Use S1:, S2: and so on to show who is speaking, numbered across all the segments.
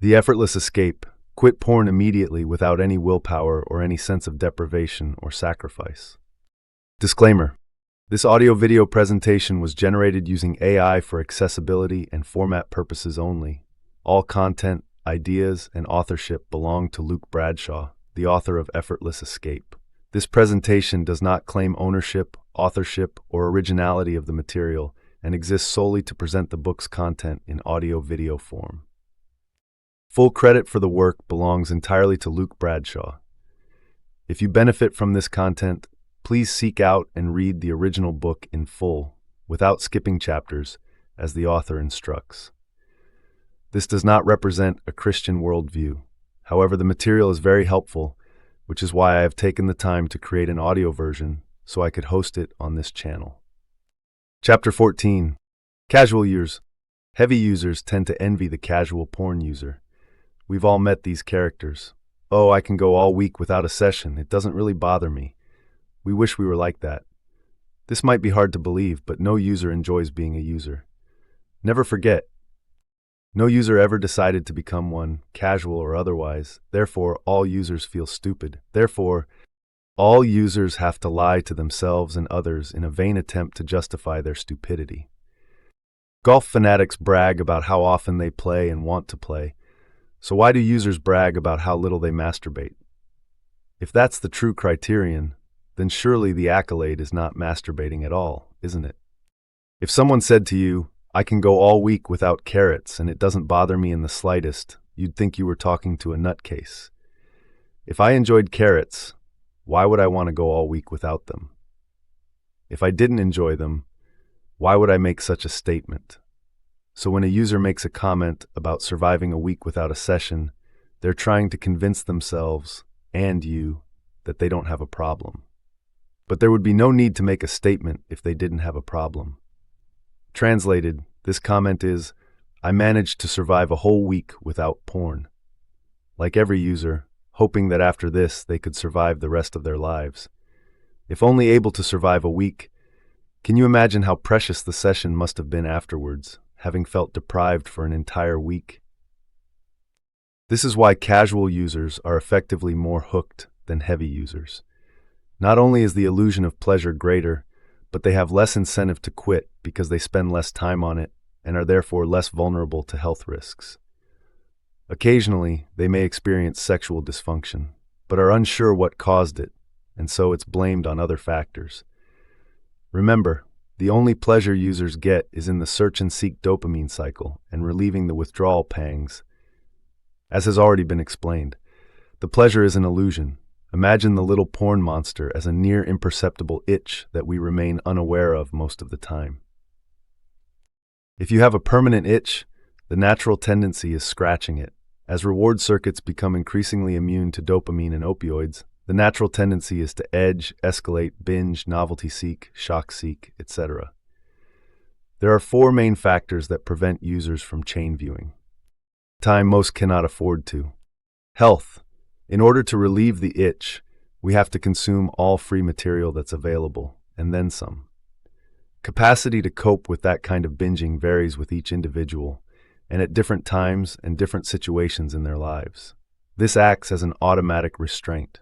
S1: The effortless escape. Quit porn immediately without any willpower or any sense of deprivation or sacrifice. Disclaimer. This audio-video presentation was generated using AI for accessibility and format purposes only. All content, ideas, and authorship belong to Luke Bradshaw, the author of Effortless Escape. This presentation does not claim ownership, authorship, or originality of the material and exists solely to present the book's content in audio-video form. Full credit for the work belongs entirely to Luke Bradshaw. If you benefit from this content, please seek out and read the original book in full, without skipping chapters, as the author instructs. This does not represent a Christian worldview. However, the material is very helpful, which is why I have taken the time to create an audio version so I could host it on this channel. Chapter 14. Casual users. Heavy users tend to envy the casual porn user. We've all met these characters. Oh, I can go all week without a session. It doesn't really bother me. We wish we were like that. This might be hard to believe, but no user enjoys being a user. Never forget, no user ever decided to become one, casual or otherwise. Therefore, all users feel stupid. Therefore, all users have to lie to themselves and others in a vain attempt to justify their stupidity. Golf fanatics brag about how often they play and want to play. So why do users brag about how little they masturbate? If that's the true criterion, then surely the accolade is not masturbating at all, isn't it? If someone said to you, I can go all week without carrots and it doesn't bother me in the slightest, you'd think you were talking to a nutcase. If I enjoyed carrots, why would I want to go all week without them? If I didn't enjoy them, why would I make such a statement? So when a user makes a comment about surviving a week without a session, they're trying to convince themselves and you that they don't have a problem. But there would be no need to make a statement if they didn't have a problem. Translated, this comment is, I managed to survive a whole week without porn. Like every user, hoping that after this they could survive the rest of their lives. If only able to survive a week, can you imagine how precious the session must have been afterwards, having felt deprived for an entire week? This is why casual users are effectively more hooked than heavy users. Not only is the illusion of pleasure greater, but they have less incentive to quit because they spend less time on it and are therefore less vulnerable to health risks. Occasionally, they may experience sexual dysfunction, but are unsure what caused it, and so it's blamed on other factors. Remember, the only pleasure users get is in the search and seek dopamine cycle and relieving the withdrawal pangs. As has already been explained, the pleasure is an illusion. Imagine the little porn monster as a near imperceptible itch that we remain unaware of most of the time. If you have a permanent itch, the natural tendency is scratching it. As reward circuits become increasingly immune to dopamine and opioids, the natural tendency is to edge, escalate, binge, novelty seek, shock seek, etc. There are 4 main factors that prevent users from chain viewing. Time most cannot afford to. Health. In order to relieve the itch, we have to consume all free material that's available, and then some. Capacity to cope with that kind of binging varies with each individual, and at different times and different situations in their lives. This acts as an automatic restraint.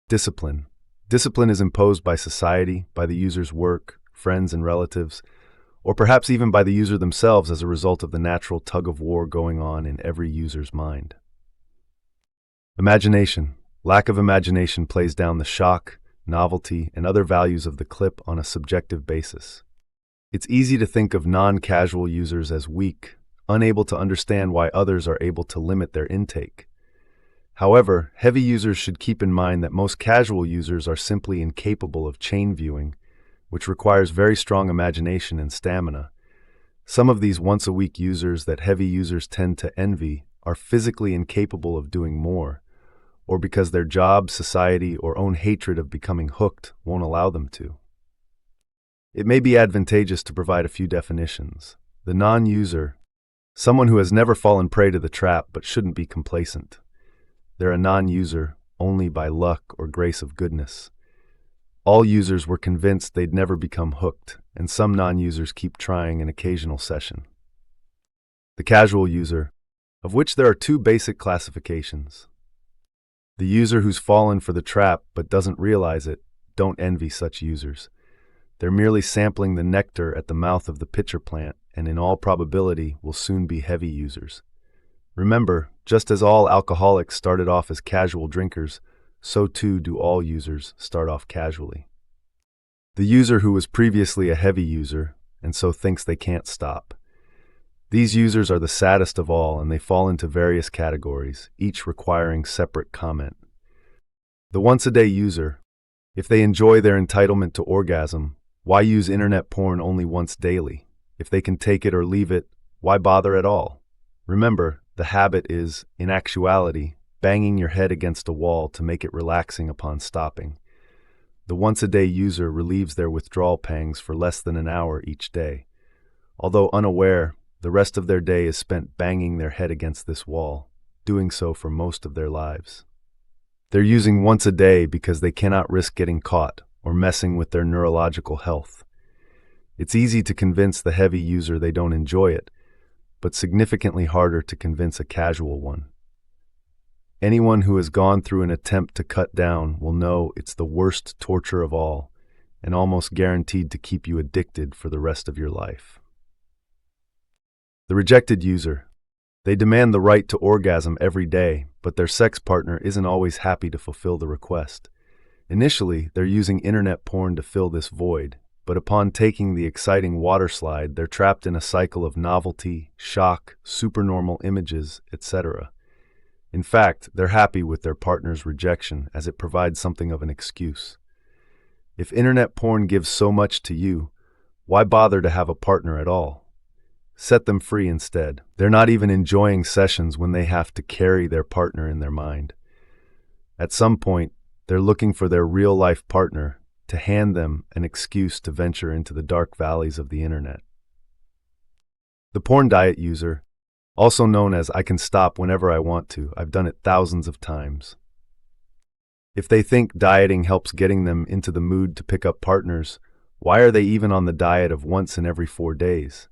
S1: Discipline. Discipline is imposed by society, by the user's work, friends and relatives, or perhaps even by the user themselves as a result of the natural tug-of-war going on in every user's mind. Imagination. Lack of imagination plays down the shock, novelty, and other values of the clip on a subjective basis. It's easy to think of non-casual users as weak, unable to understand why others are able to limit their intake. However, heavy users should keep in mind that most casual users are simply incapable of chain viewing, which requires very strong imagination and stamina. Some of these once-a-week users that heavy users tend to envy are physically incapable of doing more, or because their job, society, or own hatred of becoming hooked won't allow them to. It may be advantageous to provide a few definitions. The non-user, someone who has never fallen prey to the trap but shouldn't be complacent. They're a non-user only by luck or grace of goodness. All users were convinced they'd never become hooked, and some non-users keep trying an occasional session. The casual user, of which there are two basic classifications. The user who's fallen for the trap but doesn't realize it. Don't envy such users. They're merely sampling the nectar at the mouth of the pitcher plant, and in all probability will soon be heavy users. Remember, just as all alcoholics started off as casual drinkers, so too do all users start off casually. The user who was previously a heavy user, and so thinks they can't stop. These users are the saddest of all, and they fall into various categories, each requiring separate comment. The once-a-day user. If they enjoy their entitlement to orgasm, why use internet porn only once daily? If they can take it or leave it, why bother at all? Remember, the habit is, in actuality, banging your head against a wall to make it relaxing upon stopping. The once-a-day user relieves their withdrawal pangs for less than an hour each day. Although unaware, the rest of their day is spent banging their head against this wall, doing so for most of their lives. They're using once a day because they cannot risk getting caught or messing with their neurological health. It's easy to convince the heavy user they don't enjoy it, but significantly harder to convince a casual one. Anyone who has gone through an attempt to cut down will know it's the worst torture of all, and almost guaranteed to keep you addicted for the rest of your life. The rejected user. They demand the right to orgasm every day, but their sex partner isn't always happy to fulfill the request. Initially, they're using internet porn to fill this void, but upon taking the exciting water slide, they're trapped in a cycle of novelty, shock, supernormal images, etc. In fact, they're happy with their partner's rejection as it provides something of an excuse. If internet porn gives so much to you, why bother to have a partner at all? Set them free instead. They're not even enjoying sessions when they have to carry their partner in their mind. At some point, they're looking for their real-life partner to hand them an excuse to venture into the dark valleys of the internet. The porn diet user, also known as I can stop whenever I want to, I've done it thousands of times. If they think dieting helps getting them into the mood to pick up partners, why are they even on the diet of once in every 4 days?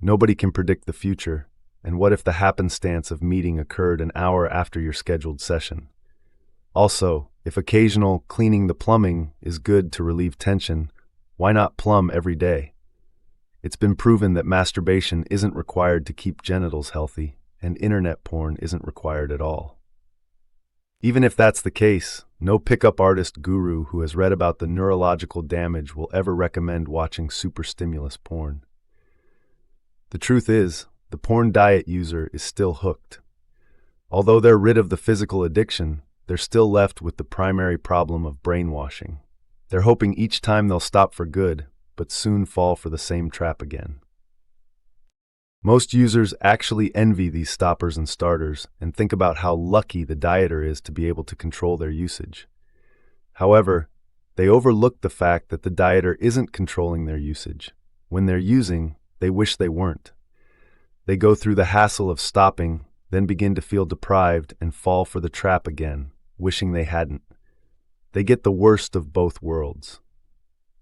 S1: Nobody can predict the future, and what if the happenstance of meeting occurred an hour after your scheduled session? Also, if occasional cleaning the plumbing is good to relieve tension, why not plumb every day? It's been proven that masturbation isn't required to keep genitals healthy, and internet porn isn't required at all. Even if that's the case, no pickup artist guru who has read about the neurological damage will ever recommend watching superstimulus porn. The truth is, the porn diet user is still hooked. Although they're rid of the physical addiction, they're still left with the primary problem of brainwashing. They're hoping each time they'll stop for good, but soon fall for the same trap again. Most users actually envy these stoppers and starters and think about how lucky the dieter is to be able to control their usage. However, they overlook the fact that the dieter isn't controlling their usage. When they're using, they wish they weren't. They go through the hassle of stopping, then begin to feel deprived and fall for the trap again, wishing they hadn't. They get the worst of both worlds.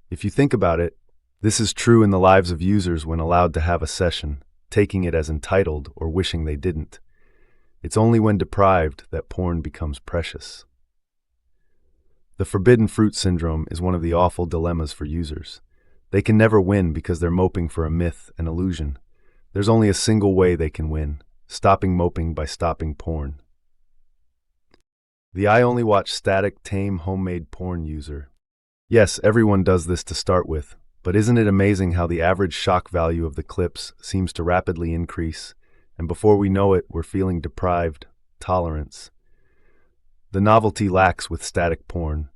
S1: If you think about it, this is true in the lives of users when allowed to have a session, taking it as entitled or wishing they didn't. It's only when deprived that porn becomes precious. The forbidden fruit syndrome is one of the awful dilemmas for users. They can never win because they're moping for a myth and illusion. There's only a single way they can win: stopping moping by stopping porn. The I only watch static, tame, homemade porn user. Yes, everyone does this to start with, but isn't it amazing how the average shock value of the clips seems to rapidly increase, and before we know it, we're feeling deprived, tolerance. The novelty lacks with static porn,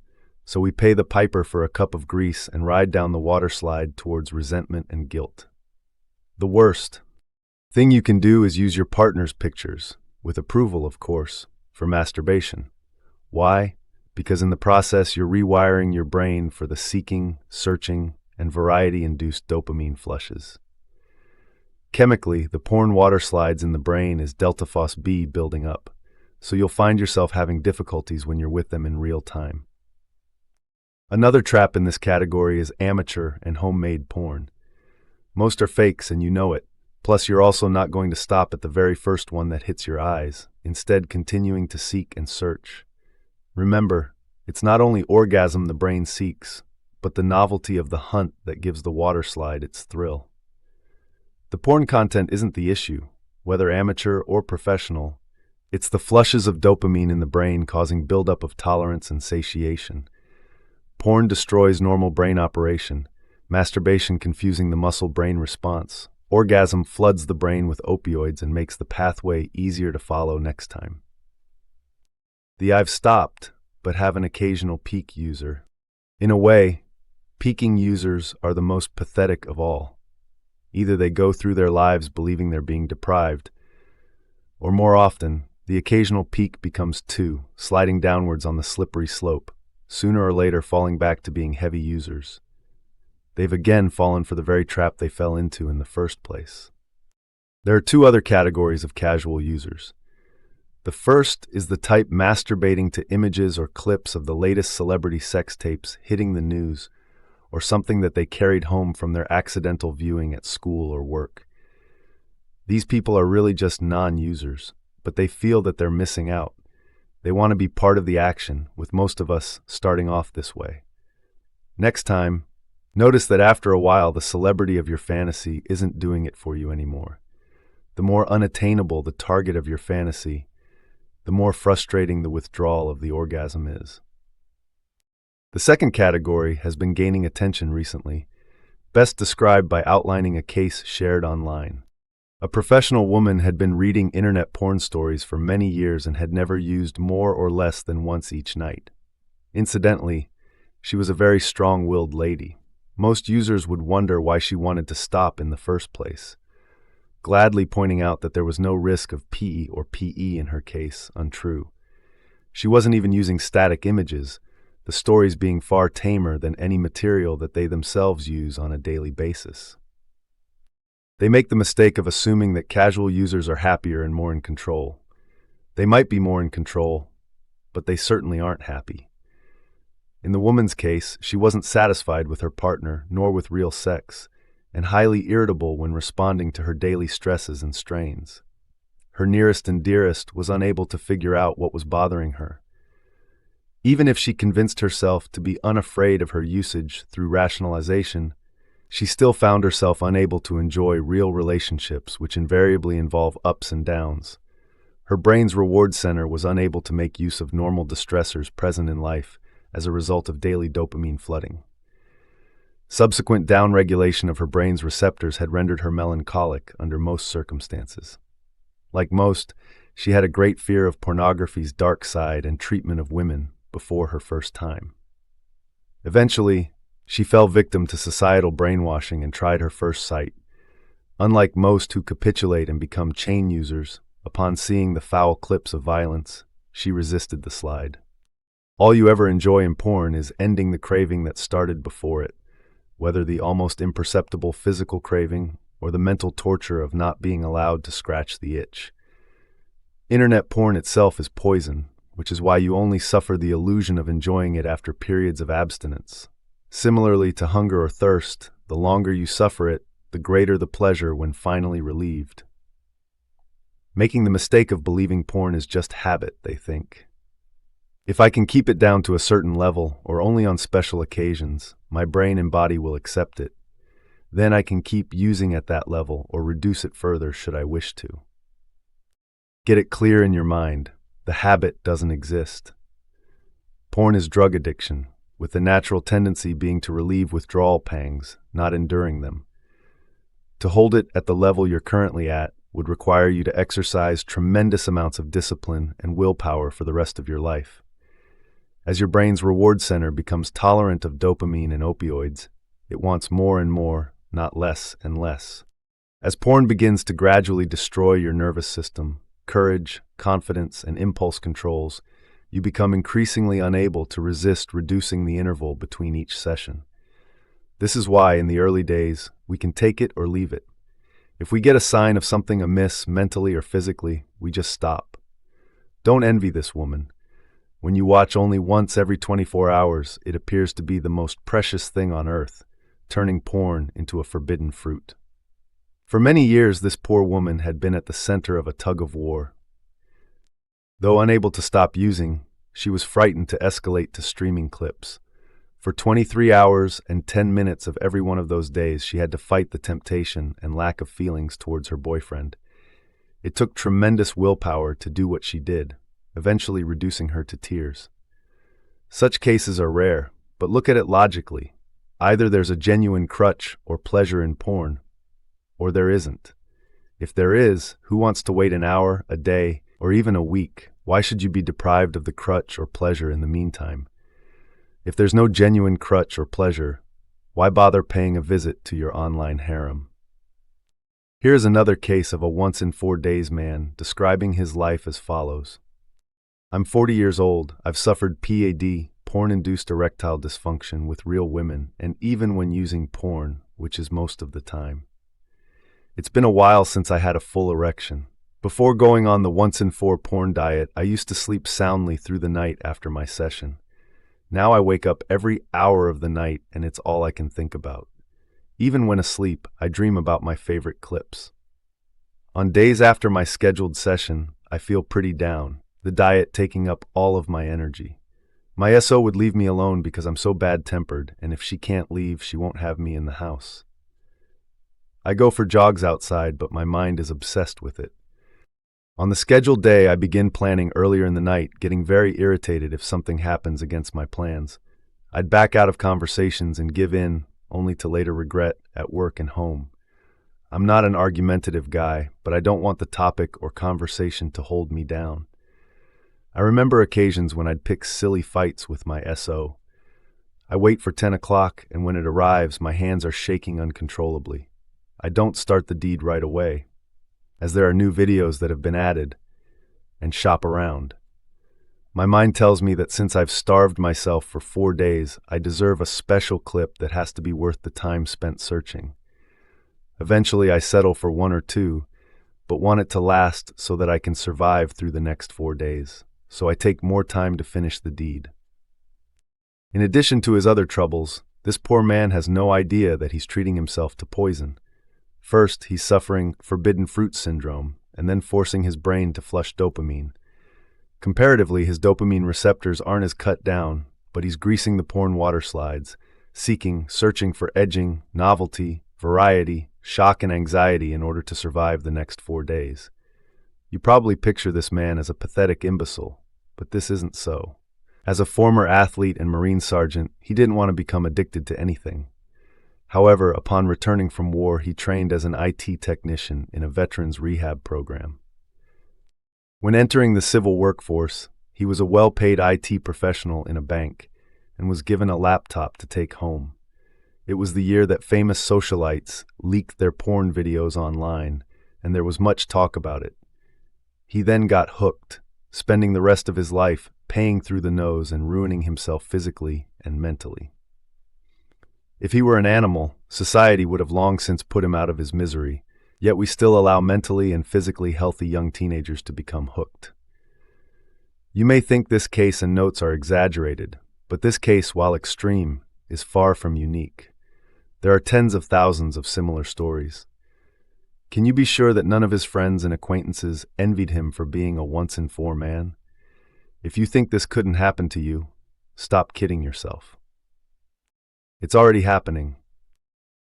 S1: so we pay the piper for a cup of grease and ride down the water slide towards resentment and guilt. The worst thing you can do is use your partner's pictures, with approval of course, for masturbation. Why? Because in the process you're rewiring your brain for the seeking, searching, and variety-induced dopamine flushes. Chemically, the porn water slides in the brain is delta-phos B building up, so you'll find yourself having difficulties when you're with them in real time. Another trap in this category is amateur and homemade porn. Most are fakes and you know it, Plus, you're also not going to stop at the very first one that hits your eyes, instead continuing to seek and search. Remember, it's not only orgasm the brain seeks, but the novelty of the hunt that gives the water slide its thrill. The porn content isn't the issue, whether amateur or professional. It's the flushes of dopamine in the brain causing buildup of tolerance and satiation. Porn destroys normal brain operation, masturbation confusing the muscle-brain response. Orgasm floods the brain with opioids and makes the pathway easier to follow next time. The I've stopped, but have an occasional peak user. In a way, peaking users are the most pathetic of all. Either they go through their lives believing they're being deprived, or more often, the occasional peak becomes two, sliding downwards on the slippery slope, sooner or later falling back to being heavy users. They've again fallen for the very trap they fell into in the first place. There are two other categories of casual users. The first is the type masturbating to images or clips of the latest celebrity sex tapes hitting the news, or something that they carried home from their accidental viewing at school or work. These people are really just non-users, but they feel that they're missing out. They want to be part of the action, with most of us starting off this way. Next time, notice that after a while the celebrity of your fantasy isn't doing it for you anymore. The more unattainable the target of your fantasy, the more frustrating the withdrawal of the orgasm is. The second category has been gaining attention recently, best described by outlining a case shared online. A professional woman had been reading internet porn stories for many years and had never used more or less than once each night. Incidentally, she was a very strong-willed lady. Most users would wonder why she wanted to stop in the first place, gladly pointing out that there was no risk of P or PE in her case, untrue. She wasn't even using static images, the stories being far tamer than any material that they themselves use on a daily basis. They make the mistake of assuming that casual users are happier and more in control. They might be more in control, but they certainly aren't happy. In the woman's case, she wasn't satisfied with her partner, nor with real sex, and highly irritable when responding to her daily stresses and strains. Her nearest and dearest was unable to figure out what was bothering her. Even if she convinced herself to be unafraid of her usage through rationalization, she still found herself unable to enjoy real relationships, which invariably involve ups and downs. Her brain's reward center was unable to make use of normal distressors present in life as a result of daily dopamine flooding. Subsequent downregulation of her brain's receptors had rendered her melancholic under most circumstances. Like most, she had a great fear of pornography's dark side and treatment of women before her first time. Eventually, she fell victim to societal brainwashing and tried her first sight. Unlike most who capitulate and become chain users, upon seeing the foul clips of violence, she resisted the slide. All you ever enjoy in porn is ending the craving that started before it, whether the almost imperceptible physical craving or the mental torture of not being allowed to scratch the itch. Internet porn itself is poison, which is why you only suffer the illusion of enjoying it after periods of abstinence. Similarly to hunger or thirst, the longer you suffer it, the greater the pleasure when finally relieved. Making the mistake of believing porn is just habit, they think. If I can keep it down to a certain level, or only on special occasions, my brain and body will accept it. Then I can keep using at that level or reduce it further should I wish to. Get it clear in your mind. The habit doesn't exist. Porn is drug addiction, with the natural tendency being to relieve withdrawal pangs, not enduring them. To hold it at the level you're currently at would require you to exercise tremendous amounts of discipline and willpower for the rest of your life. As your brain's reward center becomes tolerant of dopamine and opioids, it wants more and more, not less and less. As porn begins to gradually destroy your nervous system, courage, confidence, and impulse controls, you become increasingly unable to resist reducing the interval between each session. This is why, in the early days, we can take it or leave it. If we get a sign of something amiss mentally or physically, we just stop. Don't envy this woman. When you watch only once every 24 hours, it appears to be the most precious thing on earth, turning porn into a forbidden fruit. For many years, this poor woman had been at the center of a tug-of-war. Though unable to stop using, she was frightened to escalate to streaming clips. For 23 hours and 10 minutes of every one of those days, she had to fight the temptation and lack of feelings towards her boyfriend. It took tremendous willpower to do what she did, eventually reducing her to tears. Such cases are rare, but look at it logically. Either there's a genuine crutch or pleasure in porn, or there isn't. If there is, who wants to wait an hour, a day, or even a week? Why should you be deprived of the crutch or pleasure in the meantime? If there's no genuine crutch or pleasure, why bother paying a visit to your online harem? Here's another case of a once-in-4 days man describing his life as follows. I'm 40 years old. I've suffered PAD, porn-induced erectile dysfunction, with real women, and even when using porn, which is most of the time. It's been a while since I had a full erection. Before going on the once-in-4 porn diet, I used to sleep soundly through the night after my session. Now I wake up every hour of the night and it's all I can think about. Even when asleep, I dream about my favorite clips. On days after my scheduled session, I feel pretty down, the diet taking up all of my energy. My SO would leave me alone because I'm so bad-tempered, and if she can't leave, she won't have me in the house. I go for jogs outside, but my mind is obsessed with it. On the scheduled day, I begin planning earlier in the night, getting very irritated if something happens against my plans. I'd back out of conversations and give in, only to later regret at work and home. I'm not an argumentative guy, but I don't want the topic or conversation to hold me down. I remember occasions when I'd pick silly fights with my SO. I wait for 10 o'clock, and when it arrives, my hands are shaking uncontrollably. I don't start the deed right away, as there are new videos that have been added, and shop around. My mind tells me that since I've starved myself for 4 days, I deserve a special clip that has to be worth the time spent searching. Eventually, I settle for 1 or 2, but want it to last so that I can survive through the next 4 days. So I take more time to finish the deed. In addition to his other troubles, this poor man has no idea that he's treating himself to poison. First, he's suffering forbidden fruit syndrome, and then forcing his brain to flush dopamine. Comparatively, his dopamine receptors aren't as cut down, but he's greasing the porn water slides, searching for edging, novelty, variety, shock, and anxiety in order to survive the next 4 days. You probably picture this man as a pathetic imbecile, but this isn't so. As a former athlete and Marine sergeant, he didn't want to become addicted to anything. However, upon returning from war, he trained as an IT technician in a veterans rehab program. When entering the civil workforce, he was a well-paid IT professional in a bank and was given a laptop to take home. It was the year that famous socialites leaked their porn videos online, and there was much talk about it. He then got hooked, spending the rest of his life paying through the nose and ruining himself physically and mentally. If he were an animal, society would have long since put him out of his misery, yet we still allow mentally and physically healthy young teenagers to become hooked. You may think this case and notes are exaggerated, but this case, while extreme, is far from unique. There are tens of thousands of similar stories. Can you be sure that none of his friends and acquaintances envied him for being a once-in-4 man? If you think this couldn't happen to you, stop kidding yourself. It's already happening.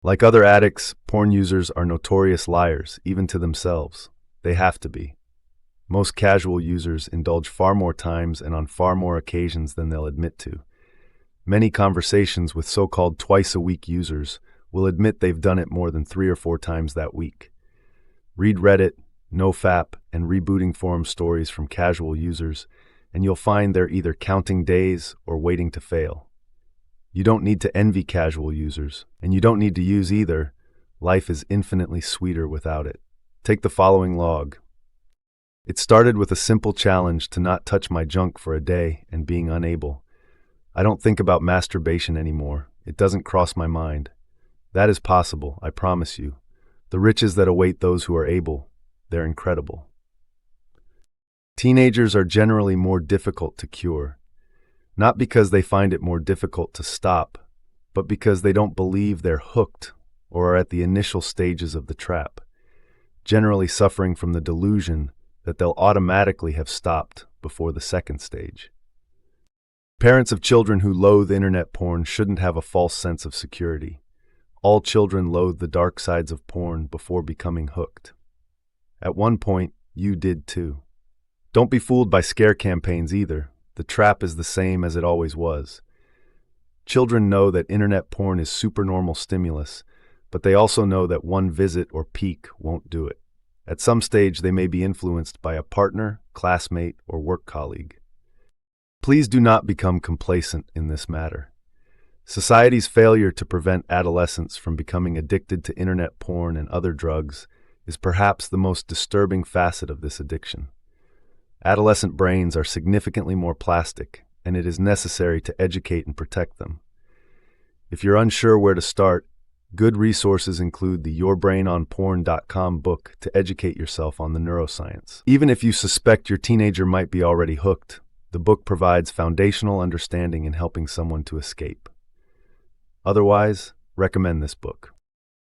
S1: Like other addicts, porn users are notorious liars, even to themselves. They have to be. Most casual users indulge far more times and on far more occasions than they'll admit to. Many conversations with so-called twice-a-week users will admit they've done it more than 3 or 4 times that week. Read Reddit, NoFap, and rebooting forum stories from casual users, and you'll find they're either counting days or waiting to fail. You don't need to envy casual users, and you don't need to use either. Life is infinitely sweeter without it. Take the following log. It started with a simple challenge to not touch my junk for a day and being unable. I don't think about masturbation anymore. It doesn't cross my mind. That is possible, I promise you. The riches that await those who are able, they're incredible. Teenagers are generally more difficult to cure. Not because they find it more difficult to stop, but because they don't believe they're hooked or are at the initial stages of the trap. generally suffering from the delusion that they'll automatically have stopped before the second stage. Parents of children who loathe internet porn shouldn't have a false sense of security. All children loathe the dark sides of porn before becoming hooked. At one point, you did too. Don't be fooled by scare campaigns either. The trap is the same as it always was. Children know that internet porn is supernormal stimulus, but they also know that one visit or peek won't do it. At some stage, they may be influenced by a partner, classmate, or work colleague. Please do not become complacent in this matter. Society's failure to prevent adolescents from becoming addicted to internet porn and other drugs is perhaps the most disturbing facet of this addiction. Adolescent brains are significantly more plastic, and it is necessary to educate and protect them. If you're unsure where to start, good resources include the yourbrainonporn.com book to educate yourself on the neuroscience. Even if you suspect your teenager might be already hooked, the book provides foundational understanding in helping someone to escape. Otherwise, recommend this book.